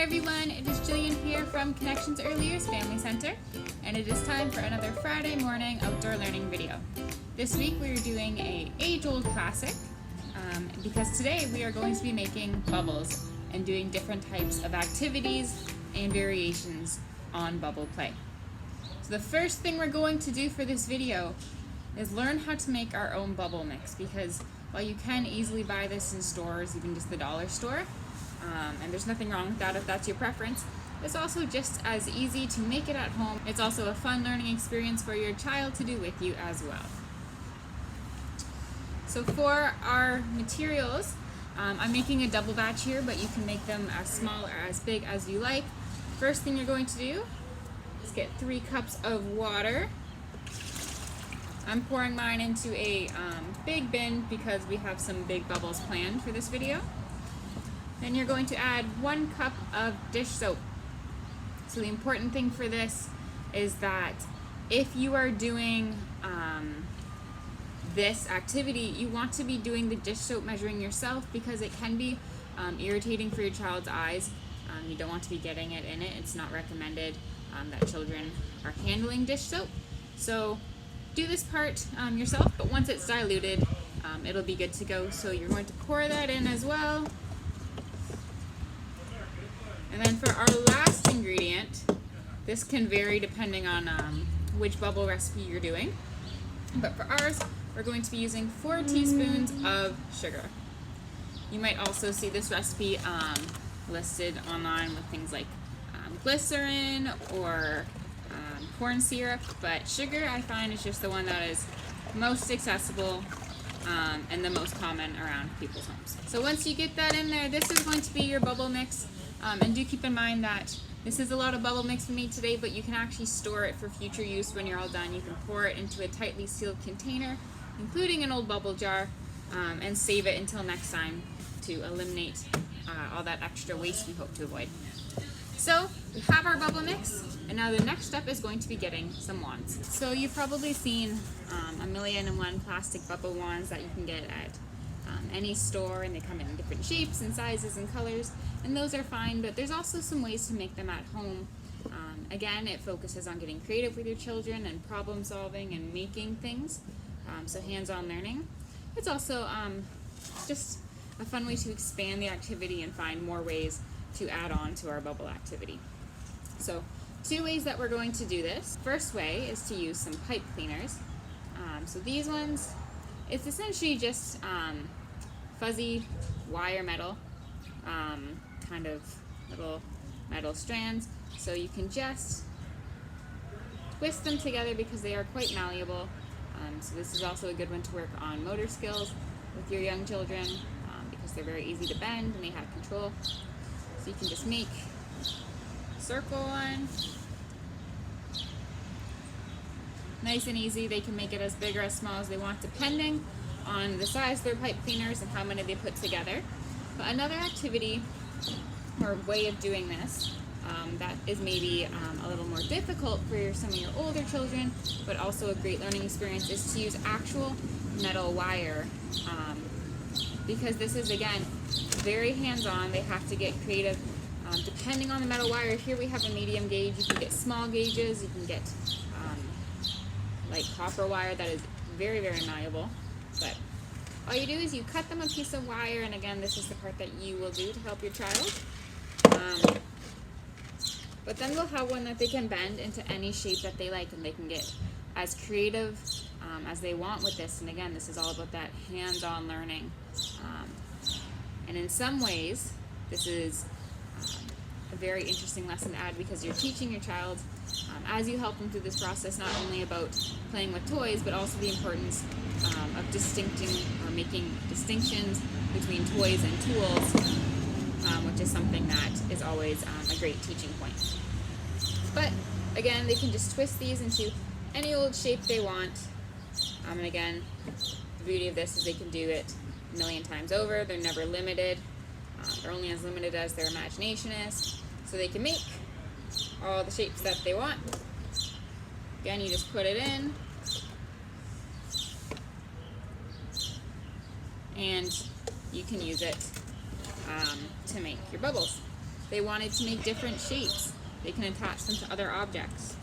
Hi everyone, it is Jillian here from Connections Early's Family Center, and it is time for another Friday morning outdoor learning video. This week we are doing a age-old classic, because today we are going to be making bubbles and doing different types of activities and variations on bubble play. So the first thing we're going to do for this video is learn how to make our own bubble mix, because while you can easily buy this in stores, even just the dollar store, and there's nothing wrong with that if that's your preference, it's also just as easy to make it at home. It's also a fun learning experience for your child to do with you as well. So for our materials, I'm making a double batch here, but you can make them as small or as big as you like. First thing you're going to do is get 3 cups of water. I'm pouring mine into a big bin because we have some big bubbles planned for this video. Then you're going to add 1 cup of dish soap. So the important thing for this is that if you are doing this activity, you want to be doing the dish soap measuring yourself, because it can be irritating for your child's eyes. You don't want to be getting it in it. It's not recommended that children are handling dish soap. So do this part yourself, but once it's diluted, it'll be good to go. So you're going to pour that in as well. And then for our last ingredient, this can vary depending on which bubble recipe you're doing, but for ours, we're going to be using 4 teaspoons of sugar. You might also see this recipe listed online with things like glycerin or corn syrup, but sugar I find is just the one that is most accessible and the most common around people's homes. So once you get that in there, this is going to be your bubble mix. And do keep in mind that this is a lot of bubble mix for me today, but you can actually store it for future use. When you're all done, you can pour it into a tightly sealed container, including an old bubble jar, and save it until next time to eliminate all that extra waste we hope to avoid. So we have our bubble mix, and now the next step is going to be getting some wands. So you've probably seen 1,000,001 plastic bubble wands that you can get at any store, and they come in different shapes and sizes and colors, and those are fine, but there's also some ways to make them at home. Again, it focuses on getting creative with your children and problem solving and making things, so hands-on learning. It's also just a fun way to expand the activity and find more ways to add on to our bubble activity. So 2 ways that we're going to do this. First way is to use some pipe cleaners. So these ones, it's essentially just fuzzy wire metal, kind of little metal strands. So you can just twist them together because they are quite malleable. So this is also a good one to work on motor skills with your young children, because they're very easy to bend and they have control. So you can just make a circle one. Nice and easy. They can make it as big or as small as they want, depending on the size of their pipe cleaners and how many they put together. But another activity or way of doing this that is maybe a little more difficult for some of your older children, but also a great learning experience, is to use actual metal wire, because this is, again, very hands-on. They have to get creative depending on the metal wire. Here we have a medium gauge. You can get small gauges. You can get like copper wire that is very, very malleable. But all you do is you cut them a piece of wire, and again, this is the part that you will do to help your child. But then we'll have one that they can bend into any shape that they like, and they can get as creative as they want with this. And again, this is all about that hands-on learning. And in some ways, this is a very interesting lesson to add, because you're teaching your child, as you help them through this process, not only about playing with toys, but also the importance of distincting or making distinctions between toys and tools, which is something that is always a great teaching point. But again, they can just twist these into any old shape they want. And again, the beauty of this is they can do it a million times over. They're never limited. They're only as limited as their imagination is. So they can make all the shapes that they want. Again, you just put it in, and you can use it to make your bubbles. they wanted to make different shapes. They can attach them to other objects.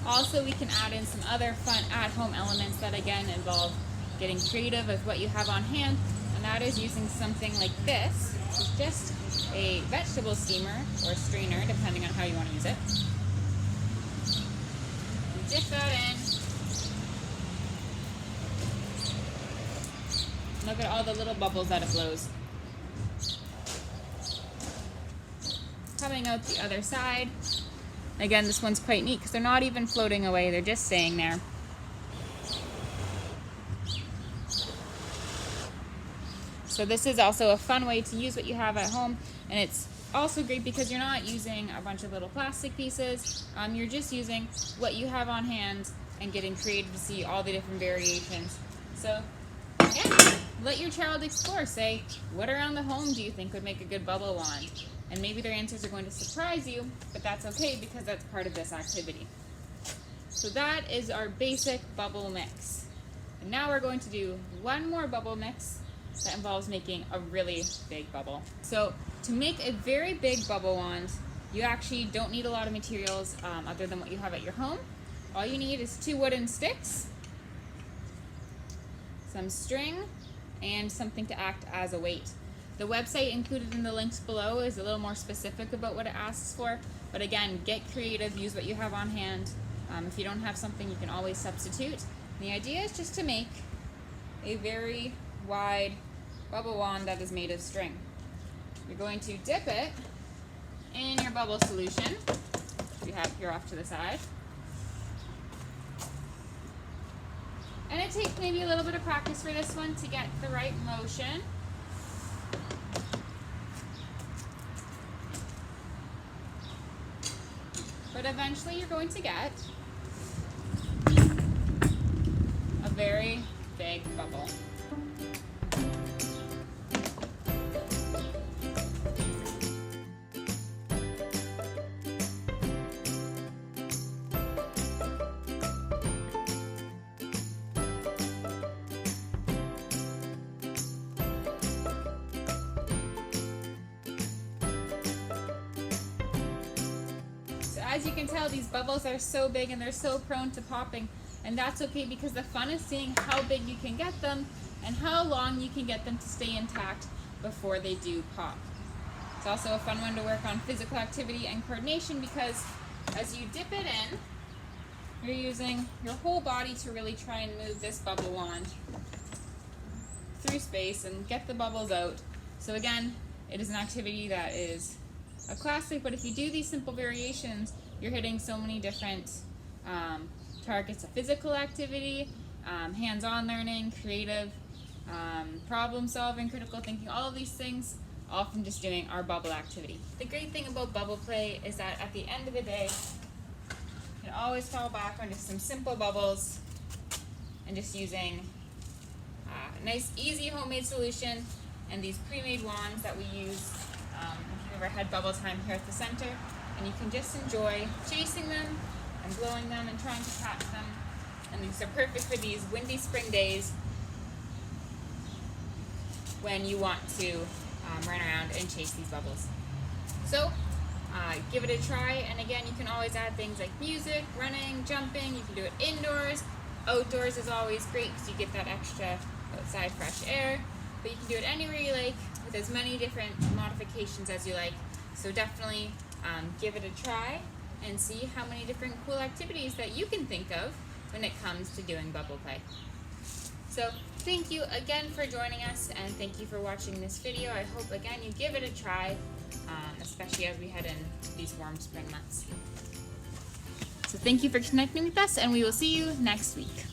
Also, we can add in some other fun at-home elements that again involve getting creative with what you have on hand, and that is using something like this, which is just a vegetable steamer or strainer, depending on how you want to use it. You dip that in. Look at all the little bubbles that it blows. Coming out the other side. Again, this one's quite neat because they're not even floating away, they're just staying there. So this is also a fun way to use what you have at home, and it's also great because you're not using a bunch of little plastic pieces. You're just using what you have on hand and getting creative to see all the different variations. So yeah, let your child explore. Say, what around the home do you think would make a good bubble wand? And maybe their answers are going to surprise you, but that's okay because that's part of this activity. So that is our basic bubble mix. And now we're going to do one more bubble mix that involves making a really big bubble. So to make a very big bubble wand, you actually don't need a lot of materials other than what you have at your home. All you need is 2 wooden sticks, some string, and something to act as a weight. The website included in the links below is a little more specific about what it asks for, but again, get creative, use what you have on hand. If you don't have something, you can always substitute. And the idea is just to make a very wide bubble wand that is made of string. You're going to dip it in your bubble solution, you have here off to the side. And it takes maybe a little bit of practice for this one to get the right motion. But eventually you're going to get a very big bubble. As you can tell, these bubbles are so big and they're so prone to popping, and that's okay because the fun is seeing how big you can get them and how long you can get them to stay intact before they do pop. It's also a fun one to work on physical activity and coordination because as you dip it in, you're using your whole body to really try and move this bubble wand through space and get the bubbles out. So again, it is an activity that is a classic, but if you do these simple variations, you're hitting so many different targets of physical activity, hands-on learning, creative, problem solving, critical thinking, all of these things, all from just doing our bubble activity. The great thing about bubble play is that at the end of the day, you can always fall back on just some simple bubbles and just using a nice, easy homemade solution and these pre-made wands that we use. If you've ever had bubble time here at the center, and you can just enjoy chasing them and blowing them and trying to catch them. And these are perfect for these windy spring days when you want to run around and chase these bubbles. So give it a try, and again, you can always add things like music, running, jumping. You can do it indoors. Outdoors is always great because you get that extra outside fresh air, but you can do it anywhere you like with as many different modifications as you like. So definitely give it a try and see how many different cool activities that you can think of when it comes to doing bubble play. So thank you again for joining us, and thank you for watching this video. I hope again you give it a try, especially as we head into these warm spring months. So thank you for connecting with us, and we will see you next week.